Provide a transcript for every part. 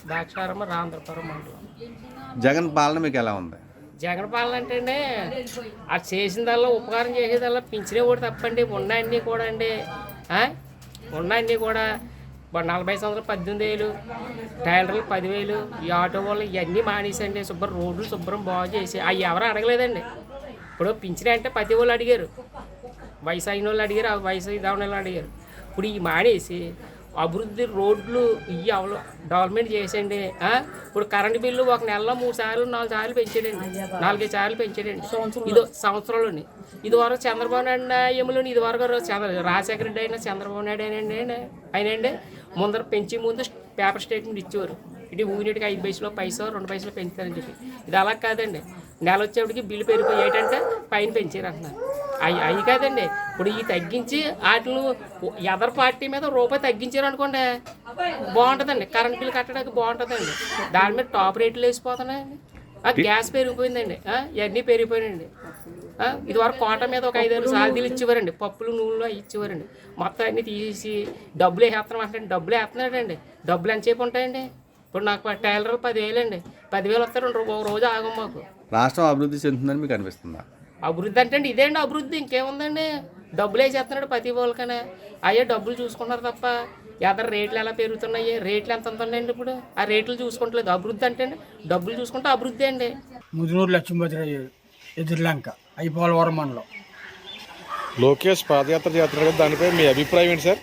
ద్రాక్షారామ రాంధ్రపురం మండలం. జగన్ పాలన మీకు ఎలా ఉంది? జగన్ పాలన అంటే అండి అది చేసిందల్లా ఉపకారం చేసేదల్లా పింఛనే కూడా తప్పండి. ఉన్నాయన్నీ కూడా అండి ఉన్నాయన్నీ కూడా 40 సంవత్సరాలు 18,000, టైలర్లు 10,000, ఈ ఆటో వాళ్ళు ఇవన్నీ మానేసండి. రోడ్లు శుభ్రం బాగు చేసి అవి ఎవరు అడగలేదండి. ఇప్పుడు పింఛనే అంటే ప్రతి వాళ్ళు అడిగారు, వయసు అయిన వాళ్ళు అడిగారు, ఆ వయసు ఇదాని వాళ్ళు అడిగారు. ఇప్పుడు ఈ మానేసి అభివృద్ధి రోడ్లు ఇవి డెవలప్మెంట్ చేసేయండి. ఇప్పుడు కరెంటు బిల్లు ఒక నెలలో 3 సార్లు 4 సార్లు పెంచాడండి, 4-5 సార్లు పెంచాడండి ఇది సంవత్సరంలోని. ఇది వరకు చంద్రబాబు నాయుడు ఏములోని ఇది వరకు రాజశేఖర రెడ్డి అయినా చంద్రబాబు నాయుడు అయినండి ముందర పెంచి ముందు పేపర్ స్టేట్మెంట్ ఇచ్చేవారు. ఇది యూనిట్కి 5 పైసలు 2 పైసలు పెంచుతారని చెప్పి. ఇది అలా కాదండి, నెల వచ్చేప్పటికి బిల్లు పెరిగిపోయి ఏంటంటే పైన పెంచారు అంటున్నారు. అవి కాదండి. ఇప్పుడు ఇవి తగ్గించి వాటిని ఎదర్ పార్టీ మీద రూపాయి తగ్గించారు అనుకోండి బాగుంటుందండి. కరెంట్ బిల్లు కట్టడానికి బాగుంటుందండి. దాని మీద టాప్ రేట్లు వేసిపోతున్నాయండి. గ్యాస్ పెరిగిపోయిందండి, ఇవన్నీ పెరిగిపోయినాయండి. ఇది వరకు కోట మీద ఒక 5-6 సాలరీలు ఇచ్చేవారండి, పప్పులు నూనెలు అవి ఇచ్చేవారండి. మొత్తం అన్నీ తీసి డబ్బులు వేసేస్తున్నాం అంటే డబ్బులు వేస్తున్నాడండి. డబ్బులు ఎంతసేపు ఉంటాయండి? ఇప్పుడు నాకు టైలర్లు 10,000 అండి, 10,000 వస్తారు ఒక రోజు ఆగం మాకు. రాష్ట్రం అభివృద్ధి చెందుతుందని మీకు అనిపిస్తుందా? అభివృద్ధి అంటే అండి ఇదే అండి అభివృద్ధి, ఇంకేముందండి? డబ్బులు వేసేస్తున్నాడు ప్రతి వాళ్ళకనే, అయ్యే డబ్బులు చూసుకుంటారు తప్ప ఎదర రేట్లు ఎలా పెరుగుతున్నాయి, రేట్లు ఎంత ఉందండి. ఇప్పుడు ఆ రేట్లు చూసుకుంటలేదు. అభివృద్ధి అంటే అండి డబ్బులు చూసుకుంటే అభివృద్ధి అండి. ముదునూరు లక్ష్మీపతిరాజు ఎదుర్లంక అయిపోలవరం మండలం. లోకేష్ పాదయాత్ర చేస్తున్నారు కదా, దానిపై మీ అభిప్రాయం ఏంటి సార్?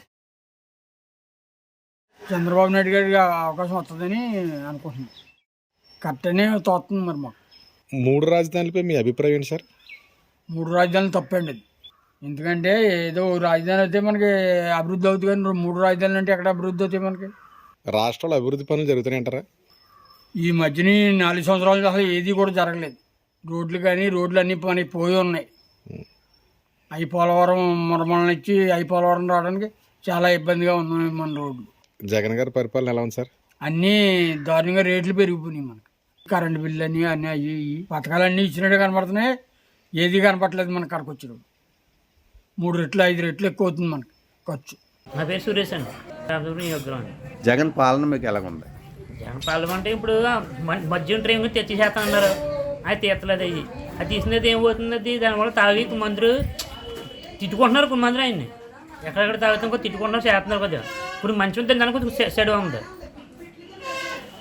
చంద్రబాబు నాయుడు గారికి అవకాశం వస్తుందని అనుకుంటున్నాం. కరెక్ట్నే తోస్తుంది మరి మాకు. 3 రాజధానులపై మీ అభిప్రాయం ఏంటి సార్? 3 రాజధానులు తప్పండి అది. ఎందుకంటే ఏదో రాజధాని అయితే మనకి అభివృద్ధి అవుతుంది, కానీ 3 రాజధానులు అంటే ఎక్కడ అభివృద్ధి అవుతాయి మనకి? రాష్ట్రంలో అభివృద్ధి పనులు జరుగుతున్నాయి అంటారా? ఈ మధ్యని 4 సంవత్సరాలు అసలు ఏది కూడా జరగలేదు. రోడ్లు కానీ రోడ్లు అన్నీ పని పోయి ఉన్నాయి. పోలవరం మురమల నుంచి పోలవరం రావడానికి చాలా ఇబ్బందిగా ఉన్నాయి మన రోడ్లు. జగన్ గారి పరిపాలన ఎలా ఉంది సార్? అన్నీ దారుణంగా రేట్లు పెరిగిపోయినాయి మనకి. కరెంటు బిల్లు అన్నీ అవి పథకాలన్నీ ఇచ్చినట్టు కనపడుతున్నాయి, ఏది కనపడలేదు మనకి. అక్కడికి వచ్చినప్పుడు 3 రెట్లు 5 రెట్లు ఎక్కువ అవుతుంది మనకి ఖర్చు. నా పేరు సురేష్ అండి, నియోజకవర్గం. జగన్ పాలన మీకు ఎలా ఉంది? జగన్ పాలన అంటే ఇప్పుడు మద్యం ట్రైన్ తెచ్చేసేస్తా అన్నారు, అది తీర్చలేదు. అది తీసినది ఏమవుతుంది? అది దానివల్ల తాగి మందులు తిట్టుకుంటున్నారు. కొన్ని మందులు ఆయన్ని ఎక్కడెక్కడ తాగుతాం కూడా తిట్టుకుంటున్నారు, చేస్తున్నారు కదా. ఇప్పుడు మంచి ఉంటుంది దానికి కొంచెం సెడ్ ఉంది.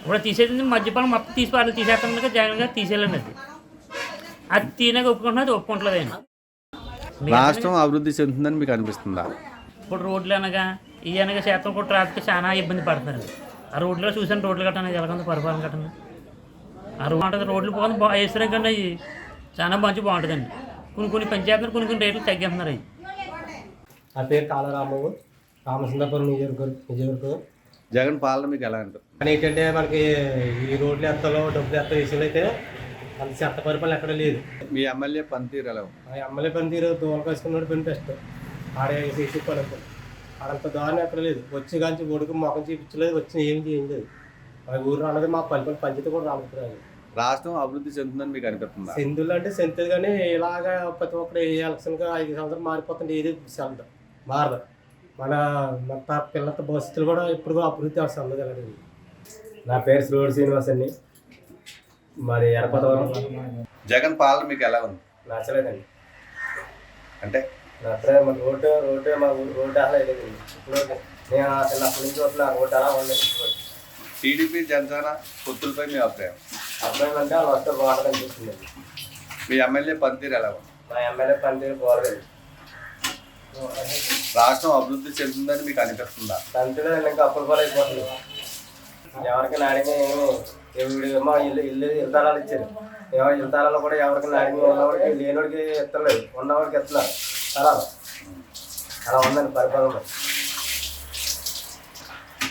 ఇప్పుడు తీసేది మద్యపానం మొత్తం తీసేస్తాను కదా జగన్ గారు తీసేయాలండి. అది తీనక ఒప్పుకుంటున్నది ఒప్పుకుంటలేదు ఆయన. రాష్ట్రం అభివృద్ధి చెందుతుందని మీకు అనిపిస్తుందా? ఇప్పుడు రోడ్లు అనగా ఇవి అనగా శాతం కూడా ట్రాఫిక్ చాలా ఇబ్బంది పడుతున్నారు. ఆ రోడ్లో చూసాను, రోడ్లు కట్టండి ఎలాగొంది పరిపాలన కట్టండి. ఆ రోడ్డు రోడ్లు పోతుంది వేస్తున్నాయి కండి, అవి చాలా మంచి బాగుంటుందండి. కొన్ని పంచాయతీలు కొన్ని రేట్లు తగ్గిస్తున్నారు. అవి నా పేరు కాలరామవు, రామచంద్రపురం నియోజకవర్గం. జగన్ పాలన మీకు ఎలా ఉంటుంది? కానీ ఏంటంటే మనకి ఈ రోడ్లు ఎత్తలో డబ్బులు ఎత్త విషయంలో అయితే అంత చెత్త పరిపాలన ఎక్కడ లేదు. మీ ఎమ్మెల్యే పనితీరు ఎలా ఉంది? ఆ ఎమ్మెల్యే పనితీరు దూరం వేసుకున్నాడు పని బెస్ట్. ఆడే చేసి పని ఆడంత దారుణం ఎక్కడ లేదు. వచ్చి కానీ ఒడుకు మొఖం చూపించలేదు, వచ్చి ఏం చేయలేదు. మా ఊరు అన్నది మా పల్లెపల్లి పంచాయతీ కూడా రాలేదు. రాష్ట్రం అభివృద్ధి చెందుతుందని మీకు అనిపిస్తుందా? సెందులు అంటే సెంతుంది, కానీ ఇలాగా ప్రతి ఒక్కరు ఎలక్షన్గా 5 సంవత్సరాలు మారిపోతుంది, ఏది సెంత మారదు. మన పిల్లల భవిష్యత్తులు కూడా ఇప్పుడు అభివృద్ధి వస్తుంది అలాంటిది. నా పేరు శ్రీవాడు శ్రీనివాస్ అండి, మాది ఎర్రపదవరం. జగన్ పాలన మీకు ఎలా ఉంది? నచ్చలేదండి. అంటే నచ్చలేదు. మన రోడ్డు మా రోడ్డు అలా లేదు. ఇప్పుడు నేను చిన్నప్పటి నుంచి వస్తున్నా, రోడ్డు అలా ఉండలేదు. టీడీపీ జనసేన పొత్తులపై మీ అభిప్రాయం? అభిప్రాయం అంటే వాళ్ళు వస్తే బాగుంటుంది అనిపిస్తుంది. మీ ఎమ్మెల్యే పనితీరు ఎలా ఉంది? మా ఎమ్మెల్యే పనితీరు బాగలేదు. రాష్ట్రం అభివృద్ధి చెందుతుందని మీకు అనిపిస్తుందా? తంతులు ఇంకా అప్పుల పాలు అయిపోతుంది. ఎవరికైనా అడిగి ఏమో ఇల్లు ఇల్తారాలు ఇచ్చారు. ఏమో ఇల్తారాలు కూడా ఎవరికైనా అడిగి ఉన్నవాడికి లేనివాడికి ఇస్తలేదు, ఉన్నవాడికి ఇస్తున్నారు. అలా ఉందండి పరిపాలన.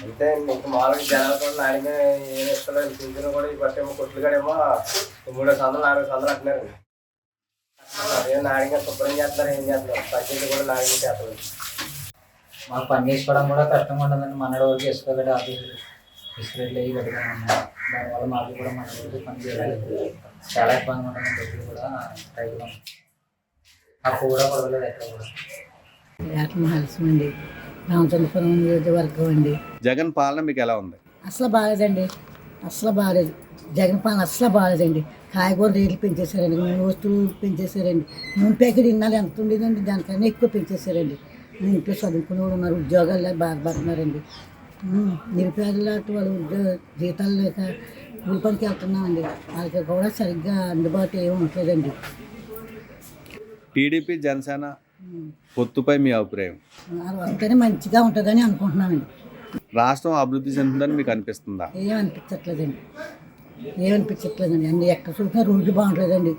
అంతే ఇంకా మామూలుగా జనాలు కూడా అడిగి ఏమి ఇస్తలేదు. పింఛను కూడా ఈ బట్టేమో కొట్లు కాడేమో 300 400 అంటున్నారు. అదే నాడిగా శుభ్రం చేస్తున్నారు, ఏం చేస్తున్నారు? పద్దెనిమిది కూడా నాడిగా చేస్తారు. మాకు పని చేసుకోవడం కూడా కష్టంగా ఉంటుందండి. మన వరకు వేసుకోగలడు ఆఫీసులు ఇసుకలు అవి గట్టిగా ఉన్నాయి. దానివల్ల మాకు కూడా మన రోజు పని చేయలేదు, చాలా ఇబ్బందిగా ఉంటుంది. డబ్బులు కూడా రైతులు అప్పు కూడా పడలేదు ఎక్కడ కూడా. రామచంద్రపురం నియోజకవర్గం అండి. జగన్ పాలన మీకు ఎలా ఉంది? అసలు బాగలేదండి. అస్సలు బాగాలేదు. జగన్ పాలన అస్సలు బాగాలేదండి. కాయగూర రేట్లు పెంచేశారండి, నూనె వస్తువులు పెంచేశారండి. నూనె ప్యాకెట్ ఇన్నాళ్ళు ఎంత ఉండేదండి, దానికన్నా ఎక్కువ పెంచేశారండి. ఇంట్లో చదువుకునే వాళ్ళు ఉన్నారు, ఉద్యోగాలు లేక బాధపడుతున్నారండి. నిరుపేదలు లాంటి వాళ్ళు జీతాలు లేక కూలి పనికి వెళ్తున్నామండి. వాళ్ళకి కూడా సరిగ్గా అందుబాటు ఏమి ఉండలేదండి. టీడీపీ జనసేన పొత్తుపై మీ అభిప్రాయం? వాళ్ళు వస్తేనే మంచిగా ఉంటుందని అనుకుంటున్నామండి. రాష్ట్రం అభివృద్ధి చెందుతుందని మీకు అనిపిస్తుందా? ఏమనిపించట్లేదండి. అన్ని ఎక్కడ చూసినా రోడ్లు బాగుంటుందండి,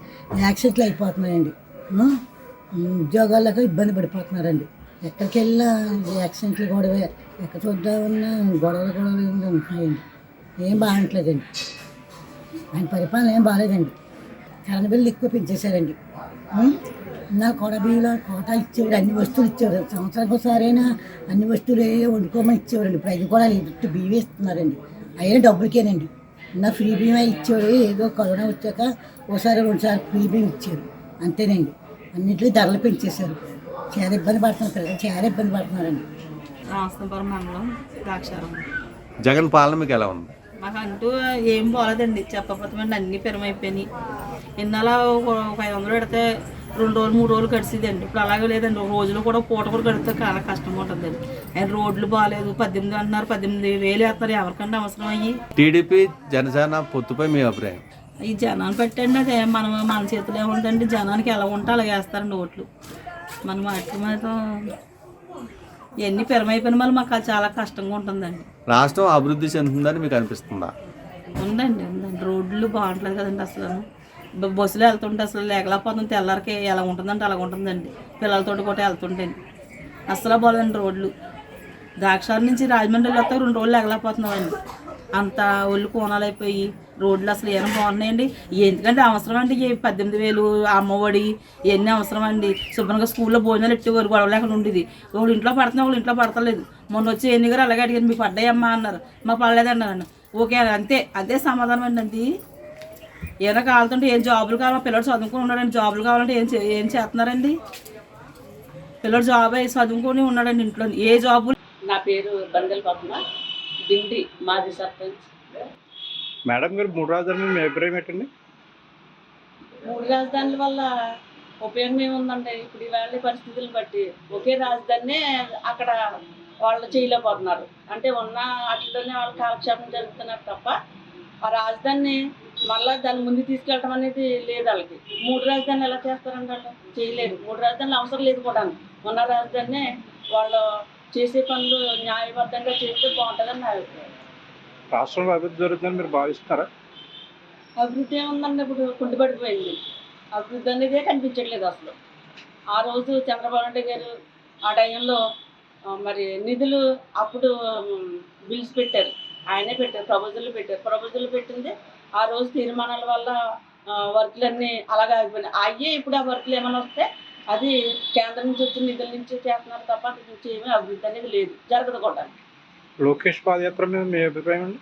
యాక్సిడెంట్లు అయిపోతున్నాయండి. ఉద్యోగాలకు ఇబ్బంది పడిపోతున్నారండి. ఎక్కడికి వెళ్ళినా యాక్సిడెంట్లు గొడవే, ఎక్కడ చూద్దామన్నా గొడవలు ఉంటున్నాయండి. ఏం బాగుంటలేదండి. ఆయన పరిపాలన ఏం బాగాలేదండి. కరెంట్ బిల్లు ఎక్కువ పెంచేశారండి. నా బియ్యంలో కోటా ఇచ్చేవాడు, అన్ని వస్తువులు ఇచ్చేవారు. సంవత్సరానికి ఒకసారైనా అన్ని వస్తువులు వండుకోమని ఇచ్చేవారండి. ఇప్పుడు అది కూడా లేదు, బియ్యం ఇస్తున్నారండి. అయినా డబ్బులకేనండి. నా ఫ్రీ బియ్యం ఇచ్చేవారు. ఏదో కరోనా వచ్చాక ఒకసారి రెండుసార్లు ఫ్రీ బియ్యం ఇచ్చారు, అంతేనండి. అన్నింటిలో ధరలు పెంచేశారు. చాలా ఇబ్బంది పడుతున్నారు పిల్లలు, చాలా ఇబ్బంది పడుతున్నారండి. రామస్తపురం మండలం ద్రాక్షారం. జగన్ పాలన మీకు ఎలా ఉంది? మాకు అంటూ ఏం పోలేదండి. చెప్పకపోతే అన్నీ పెరమైపోయినాయి. ఇన్నాళ్ళ ఒక 500 పెడితే 2 రోజులు 3 రోజులు గడిచిదండి. ఇప్పుడు అలాగే లేదండి. రోజులు కూడా పూట కూడా గడితే చాలా కష్టంగా ఉంటుందండి. ఆయన రోడ్లు బాగాలేదు, 18 అంటున్నారు, 18,000 వేస్తారు. ఎవరికంటే అవసరం అయ్యి. టీడీపీ జనసేన పొత్తుపై మీ అభిప్రాయం? ఈ జనాన్ని పెట్టండి, అదే మన చేతిలో ఏముందండి. జనానికి ఎలా ఉంటే అలాగే వేస్తారండి ఓట్లు. మనం వాటి మీద ఇవన్నీ పెరమైపోయిన మళ్ళీ మాకు చాలా కష్టంగా ఉంటుందండి. రాష్ట్రం అభివృద్ధి చెందుతుందని మీకు అనిపిస్తుందా? ఉందండి. రోడ్లు బాగుంటలేదు కదండి. అసలు బస్సులు వెళ్తుంటే అసలు లేకలేకపోతుంది. తెల్లారికి ఎలా ఉంటుందంటే అలా ఉంటుందండి. పిల్లలతో కూడా వెళ్తుంటండి. అసలు బాగాలేదండి రోడ్లు. ద్రాక్షారం నుంచి రాజమండ్రి వస్తే 2 రోజులు లేకలేకపోతున్నామండి. అంత ఒళ్ళు కోణాలు అయిపోయి రోడ్లు అసలు ఏమైనా బాగున్నాయండి. ఎందుకంటే అవసరం అండి. 18,000 అమ్మఒడి ఇవన్నీ అవసరం అండి. శుభ్రంగా స్కూల్లో భోజనాలు ఎట్టేవారు, గొడవ లేకుండా ఉండేది. ఒకళ్ళు ఇంట్లో పడుతున్నా, ఒకళ్ళు ఇంట్లో పడతలేదు. మొన్న వచ్చి ఎన్ని గారు అలాగే అడిగారు, మీకు పడ్డాయమ్మా అన్నారు. మాకు పడలేదన్నారండి. ఓకే అంతే సమాధానం అండి. అది ఏమైనా కావాలంటే ఏం జాబులు కావాలో, పిల్లడు చదువుకుని ఉన్నాడండి. జాబులు కావాలంటే ఏం చేస్తున్నారండి? పిల్లడు జాబ్ అయ్యి చదువుకొని ఉన్నాడండి ఇంట్లో. ఏ జాబు. నా పేరు బందెల పద్మ, దిండి మాజీ సర్పంచ్. మేడం గారు 3 రాజధానులు మీ అభిప్రాయం ఏంటండి? 3 రాజధానుల వల్ల ఉపయోగం ఏముందండి? ఇప్పుడు ఇవాళ పరిస్థితులను బట్టి ఒకే రాజధానినే అక్కడ వాళ్ళు చేయలేకపోతున్నారు. అంటే ఉన్న వాటిలోనే వాళ్ళు కాలక్షేపం జరుగుతున్నారు తప్ప ఆ రాజధానిని మళ్ళీ దాని ముందు తీసుకెళ్ళటం అనేది లేదు వాళ్ళకి. 3 రాజధానులు ఎలా చేస్తారండి? వాళ్ళు చేయలేరు. 3 రాజధానులు అవసరం లేదు కూడా. ఉన్న రాజధానినే వాళ్ళు చేసే పనులు న్యాయబద్ధంగా చేస్తే బాగుంటుందని నా అభిప్రాయం. రాష్ట్రంలో అభివృద్ధి జరుగుతుందని మీరు భావిస్తున్నారా? అభివృద్ధి ఏముందండి? ఇప్పుడు కుంటుపడిపోయింది. అభివృద్ధి అనేదే కనిపించట్లేదు అసలు. ఆ రోజు చంద్రబాబు నాయుడు గారు ఆ టైంలో మరి నిధులు అప్పుడు బిల్స్ పెట్టారు, ఆయనే పెట్టారు, ప్రపోజల్ పెట్టింది. ఆ రోజు తీర్మానాల వల్ల వర్క్లన్నీ అలాగే ఆగిపోయినాయి. అయ్యే ఇప్పుడు ఆ వర్క్లు ఏమైనా వస్తే అది కేంద్రం నుంచి వచ్చిన నిధుల నుంచి చేస్తున్నారు తప్ప అది నుంచి ఏమీ అభివృద్ధి అనేది లేదు, జరగదు కూడా. లోకేష్ పాదయాత్ర మీద మీ అభిప్రాయం అండి?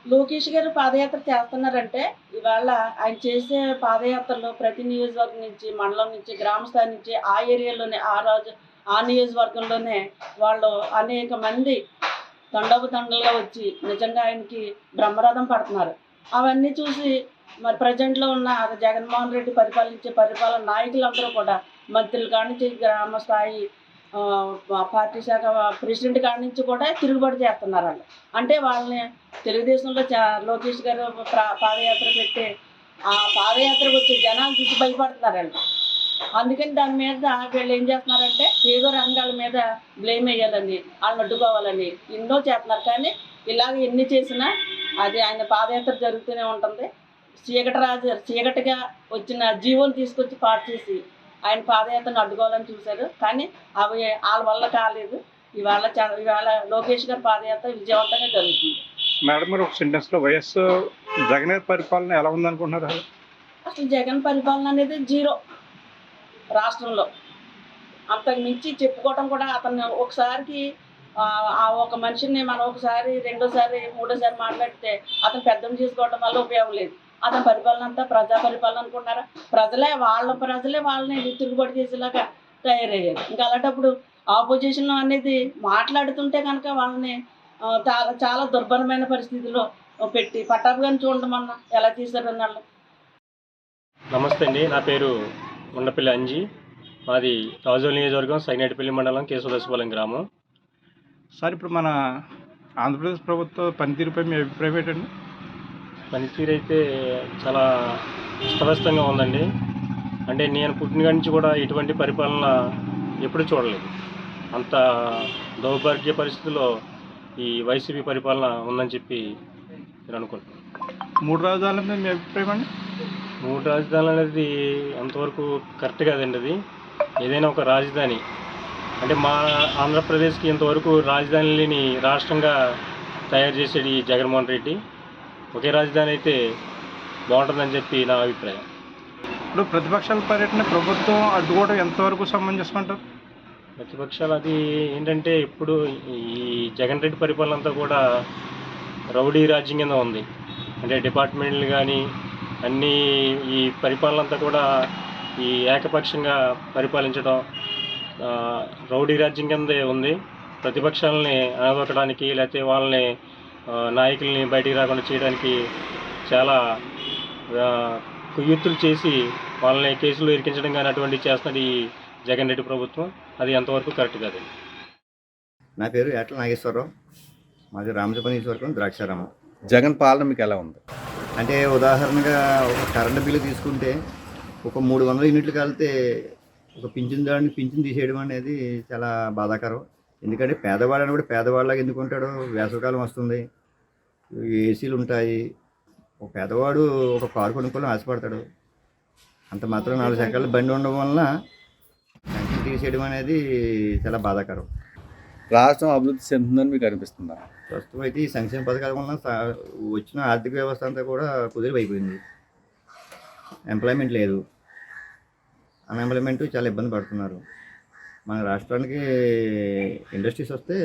లోకేష్ గారు పాదయాత్ర చేస్తున్నారంటే ఇవాళ ఆయన చేసే పాదయాత్రలో ప్రతి నియోజకవర్గం నుంచి, మండలం నుంచి, గ్రామ స్థాయి నుంచి, ఆ ఏరియాలోనే ఆ నియోజకవర్గంలోనే వాళ్ళు అనేక మంది తండోపతండాలుగా వచ్చి నిజంగా ఆయనకి బ్రహ్మరథం పడుతున్నారు. అవన్నీ చూసి మరి ప్రజెంట్లో ఉన్న జగన్మోహన్ రెడ్డి పరిపాలన నాయకులందరూ కూడా మంత్రుల కాడి నుంచి గ్రామ స్థాయి పార్టీ శాఖ ప్రెసిడెంట్ కాడి నుంచి కూడా తిరుగుబాటు చేస్తున్నారు వాళ్ళు. అంటే వాళ్ళని తెలుగుదేశంలో లోకేష్ గారు పాదయాత్ర పెట్టి ఆ పాదయాత్రకు వచ్చే జనాలు చూసి భయపడుతున్నారు వాళ్ళు. అందుకని దాని మీద వీళ్ళు ఏం చేస్తున్నారంటే ఏదో రంగాల మీద బ్లేమ్ వేయాలని, వాళ్ళని అడ్డుకోవాలని ఎన్నో చేస్తున్నారు. కానీ ఇలాగ ఎన్ని చేసినా అది ఆయన పాదయాత్ర జరుగుతూనే ఉంటుంది. చీకటిగా వచ్చిన జీవోలు తీసుకొచ్చి పాటు చేసి ఆయన పాదయాత్రను అడ్డుకోవాలని చూశారు. కానీ అవి వాళ్ళ వల్ల కాలేదు. ఇవాళ లోకేష్ గారి పాదయాత్ర విజయవంతంగా జరుగుతుంది. మేడం గారు ఒక సెంటెన్స్లో వైఎస్ జగన్ పరిపాలన ఎలా ఉందనుకుంటున్నారు? అసలు జగన్ పరిపాలన అనేది జీరో రాష్ట్రంలో. అంతకు మించి చెప్పుకోవటం కూడా అతను ఒకసారికి ఆ ఒక మనిషిని మనం ఒకసారి, రెండోసారి, మూడోసారి మాట్లాడితే అతను పెద్దం చేసుకోవడం వల్ల ఉపయోగం లేదు. అతని పరిపాలన అంతా ప్రజా పరిపాలన అనుకుంటారా? ప్రజలే వాళ్ళని తిరుగుబాటు చేసేలాగా తయారయ్యారు. ఇంకా అలాంటప్పుడు ఆపోజిషన్ అనేది మాట్లాడుతుంటే కనుక వాళ్ళని చాలా దుర్భరమైన పరిస్థితుల్లో పెట్టి పట్టాభి గారిని చూడమన్నా ఎలా తీశారని వాళ్ళు. నమస్తే అండి, నా పేరు ఉండపల్లి అంజి. మాది రాజోల్ నియోజకవర్గం సైనేటిపల్లి మండలం కేశవదాసుపాలెం గ్రామం. సార్ ఇప్పుడు మన ఆంధ్రప్రదేశ్ ప్రభుత్వ పనితీరుపై మీ అభిప్రాయం ఏంటండి? పనితీరు అయితే చాలా అస్తవ్యస్తంగా ఉందండి. అంటే నేను పుట్టిన కాడి నుంచి కూడా ఇటువంటి పరిపాలన ఎప్పుడూ చూడలేదు. అంత దౌర్భాగ్య పరిస్థితుల్లో ఈ వైసీపీ పరిపాలన ఉందని చెప్పి నేను అనుకుంటున్నాను. 3 రాజధానుల మీద మీ అభిప్రాయం అండి? 3 రాజధానులు అనేది అంతవరకు కరెక్ట్ కాదండి. అది ఏదైనా ఒక రాజధాని అంటే మా ఆంధ్రప్రదేశ్కి ఇంతవరకు రాజధాని లేని రాష్ట్రంగా తయారు చేసేది ఈ జగన్మోహన్ రెడ్డి. ఒకే రాజధాని అయితే బాగుంటుందని చెప్పి నా అభిప్రాయం. ఇప్పుడు ప్రతిపక్షాల పర్యటన ప్రభుత్వం అడ్డుకోవడం ఎంతవరకు సమంజసం అంటారు? ప్రతిపక్షాలు అది ఏంటంటే ఇప్పుడు ఈ జగన్ రెడ్డి పరిపాలన అంతా కూడా రౌడీ రాజ్యం కింద ఉంది. అంటే డిపార్ట్మెంట్లు కానీ అన్నీ ఈ పరిపాలన అంతా కూడా ఈ ఏకపక్షంగా పరిపాలించడం రౌడీ రాజ్యం కిందే ఉంది. ప్రతిపక్షాలని అనగొట్టడానికి లేకపోతే వాళ్ళని నాయకుల్ని బయటికి రాకుండా చేయడానికి చాలా కుయుక్తులు చేసి వాళ్ళని కేసులు ఇరికించడం కానీ అటువంటివి చేస్తున్నది ఈ జగన్ రెడ్డి ప్రభుత్వం. అది ఎంతవరకు కరెక్ట్ కాదండి. నా పేరు ఏట్ల నాగేశ్వరరావు. మాది రామచపల్లి నియోజకవర్గం ద్రాక్షారామం. జగన్ పాలన మీకు ఎలా ఉంది? అంటే ఉదాహరణగా ఒక కరెంటు బిల్లు తీసుకుంటే ఒక 300 యూనిట్లు కలితే ఒక పింఛన్ తీసేయడం అనేది చాలా బాధాకరం. ఎందుకంటే పేదవాడు అని కూడా పేదవాళ్ళగా ఎందుకు ఉంటాడో, వేసవికాలం వస్తుంది, ఏసీలు ఉంటాయి, ఒక పేదవాడు ఒక కారు కొనుక్కోవాలని ఆశపడతాడు. అంత మాత్రం 4 చక్రాల బండి ఉండడం వలన పెన్షన్ తీసేయడం అనేది చాలా బాధాకరం. రాష్ట్రం అభివృద్ధి చెందుతుందని మీకు అనిపిస్తుందా? ప్రస్తుతం అయితే ఈ సంక్షేమ పథకాల వలన వచ్చిన ఆర్థిక వ్యవస్థ అంతా కూడా కుదిరిపోయింది. ఎంప్లాయ్మెంట్ లేదు, అన్ఎంప్లాయ్మెంట్ చాలా ఇబ్బంది పడుతున్నారు. మన రాష్ట్రానికి ఇండస్ట్రీస్ వస్తే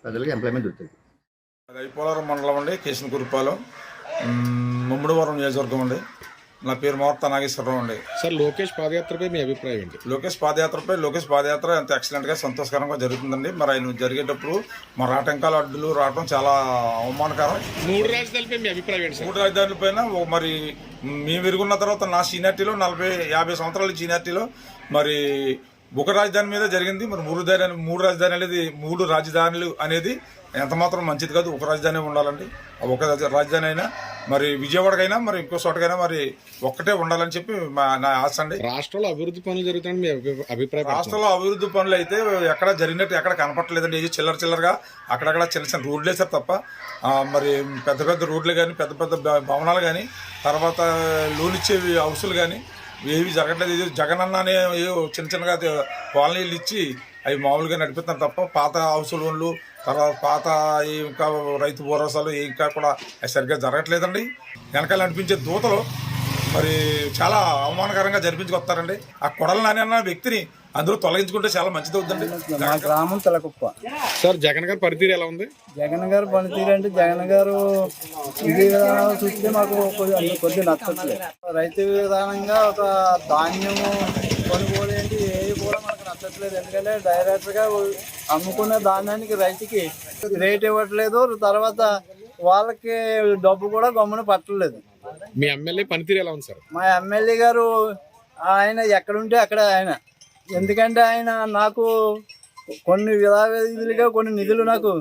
ప్రజలకి ఎంప్లాయ్మెంట్ దొరుకుతుంది. రైపోలవరం మండలం అండి, కేశనకురుపాలెం, ముమ్మడివరం నియోజకవర్గం అండి. నా పేరు మోర్తా నాగేశ్వరరావు అండి. సార్ లోకేష్ పాదయాత్రపై మీ అభిప్రాయం ఏంటి? లోకేష్ పాదయాత్ర ఎంత ఎక్సలెంట్గా సంతోషకరంగా జరుగుతుందండి. మరి ఆయన జరిగేటప్పుడు మా రాటంకాల అడ్డులు రావడం చాలా అవమానకరం. 3 రాజధానులపై మీ అభిప్రాయం ఏంటి? 3 రాజధానుల పైన మరి మేము విరుగున్న తర్వాత నా సీనియారిటీలో 40-50 సంవత్సరాల సీనియారిటీలో మరి ఒక రాజధాని మీద జరిగింది. మరి 3 రాజధానులు అనేది ఎంత మాత్రం మంచిది కాదు. ఒక రాజధాని ఉండాలండి. ఒక రాజధాని అయినా మరి విజయవాడకైనా మరి ఇంకో చోటకైనా మరి ఒక్కటే ఉండాలని చెప్పి నా ఆశ అండి. రాష్ట్రంలో అభివృద్ధి పనులు జరుగుతాయని మీ అభిప్రాయం? రాష్ట్రంలో అభివృద్ధి పనులు అయితే ఎక్కడ జరిగినట్టు ఎక్కడ కనపట్టలేదండి. ఇది చిల్లరగా అక్కడక్కడ చిన్న రోడ్లు వేసారు తప్ప మరి పెద్ద రోడ్లు కానీ పెద్ద భవనాలు కానీ తర్వాత లోన్ ఇచ్చేవి హౌసులు కానీ ఏవి జరగట్లేదు. ఇది జగన్ అన్న అనే చిన్నగా కాలనీలు ఇచ్చి అవి మామూలుగా నడిపిస్తున్నారు తప్ప పాత హౌస్ లోన్లు తర్వాత పాత ఇంకా రైతు భరోసాలు ఇంకా కూడా సరిగ్గా జరగట్లేదండి. వెనకాల నడిపించే దూతలు మరి చాలా అవమానకరంగా జరిపించుకొస్తారండి. ఆ కొడల నాని అన్న వ్యక్తిని అందరూ తొలగించుకుంటే చాలా మంచిది అవుతుందండి. మా గ్రామం తెలకుప్ప. సార్ జగన్ గారి పనితీరు ఎలా ఉంది? జగన్ గారు పనితీరు అంటే జగన్ గారు ఇది విధానాలు చూస్తే మాకు కొద్దిగా నచ్చట్లేదు. రైతు విధానంగా ఒక ధాన్యము కొనుగోలు ఏంటి ఏవి కూడా మనకు నచ్చట్లేదు. ఎందుకంటే డైరెక్ట్గా అమ్ముకున్న ధాన్యానికి రైతుకి రేట్ ఇవ్వట్లేదు. తర్వాత వాళ్ళకి డబ్బు కూడా గమ్మున పట్టలేదు. మీ ఎమ్మెల్యే పనితీరు ఎలా ఉంది సార్? మా ఎమ్మెల్యే గారు ఆయన ఎక్కడుంటే అక్కడ ఆయన, ఎందుకంటే ఆయన నాకు కొన్ని విధాలుగా కొన్ని నిధులు నాకు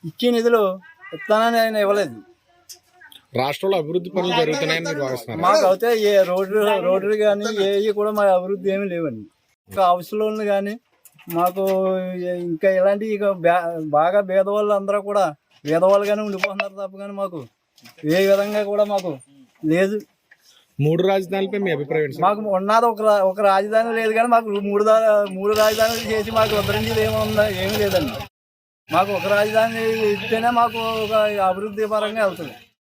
ఇచ్చి నిధులు ఇస్తానని ఆయన ఇవ్వలేదు. రాష్ట్రంలో అభివృద్ధి పనులు జరుగుతున్నాయని మీరు భావిస్తున్నారు? మాకు అయితే ఏ రోడ్లు కానీ ఏవి కూడా మా అభివృద్ధి ఏమీ లేవండి. ఇంకా హౌస్ లోన్లు కానీ మాకు ఇంకా ఇలాంటి ఇక బాగా పేదవాళ్ళు అందరూ కూడా పేదవాళ్ళుగానే ఉండిపోతున్నారు తప్ప కానీ మాకు ఏ విధంగా కూడా మాకు లేదు. 3 రాజధానులపై మీ అభిప్రాయం? మాకు ఉన్నది ఒక రాజధాని లేదు కానీ మాకు మూడు రాజధానులు చేసి మాకు ఉద్ధరించేది ఏమీ లేదండి. మాకు ఒక రాజధాని ఇస్తేనే మాకు ఒక అభివృద్ధి పరంగా వెళ్తుంది.